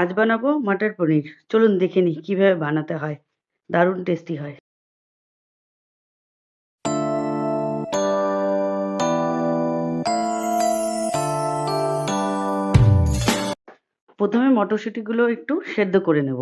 আজ বানাবো মটর পনির। চলুন দেখে নিই কিভাবে বানাতে হয়। দারুণ টেস্টি হয়। প্রথমে মটরশুঁটিগুলো একটু সেদ্ধ করে নেব।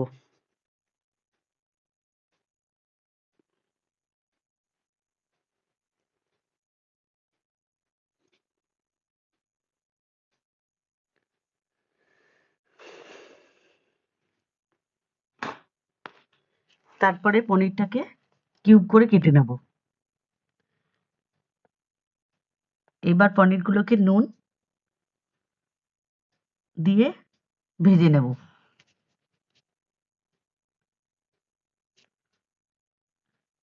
তারপরে পনিরটাকে কিউব করে কেটে নেব। এবার পনিরগুলোকে নুন দিয়ে ভেজে নেব।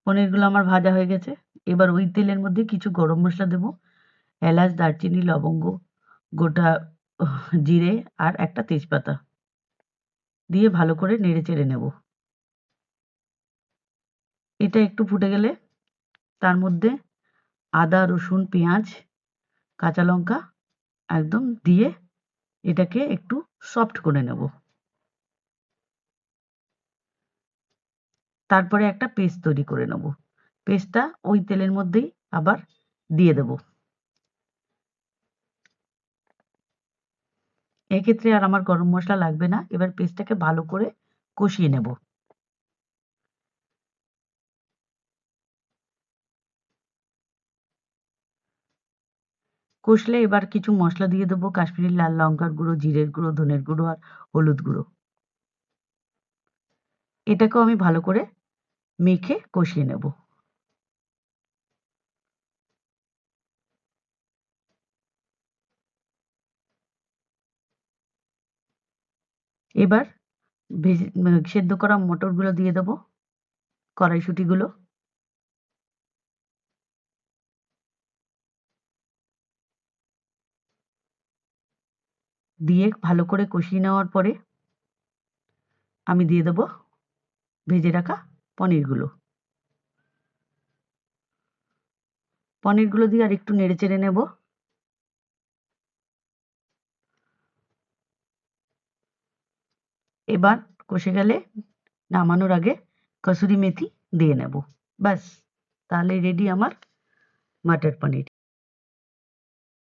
পনিরগুলো আমার ভাজা হয়ে গেছে। এবার ওই তেলের মধ্যে কিছু গরম মশলা দেব। এলাচ, দারচিনি, লবঙ্গ, গোটা জিরে আর একটা তেজপাতা দিয়ে ভালো করে নেড়ে চেড়ে নেব। এটা একটু ফুটে গেলে তার মধ্যে আদা, রসুন, পেঁয়াজ, কাঁচা লঙ্কা একদম দিয়ে এটাকে একটু সফট করে নেব। তারপরে একটা পেস্ট তৈরি করে নেব। পেস্টটা ওই তেলের মধ্যেই আবার দিয়ে দেব। এক্ষেত্রে আর আমার গরম মশলা লাগবে না। এবার পেস্টটাকে ভালো করে কষিয়ে নেব। কষলে এবার কিছু মশলা দিয়ে দেবো। কাশ্মীরি লাল লঙ্কার গুঁড়ো, জিরের গুঁড়ো, ধনের গুঁড়ো আর হলুদ গুঁড়ো। এটাকেও আমি ভালো করে মেখে কষিয়ে নেব। এবার সেদ্ধ করা মটরগুলো দিয়ে দেবো, কড়াইশুঁটিগুলো দিয়ে ভালো করে কষিয়ে নেওয়ার পরে আমি দিয়ে দেবো ভেজে রাখা পনিরগুলো। পনিরগুলো দিয়ে আর একটু নেড়ে চেড়ে নেব। এবার কষে গেলে নামানোর আগে কসুরি মেথি দিয়ে নেব। ব্যাস, তাহলে রেডি আমার মটর পনির।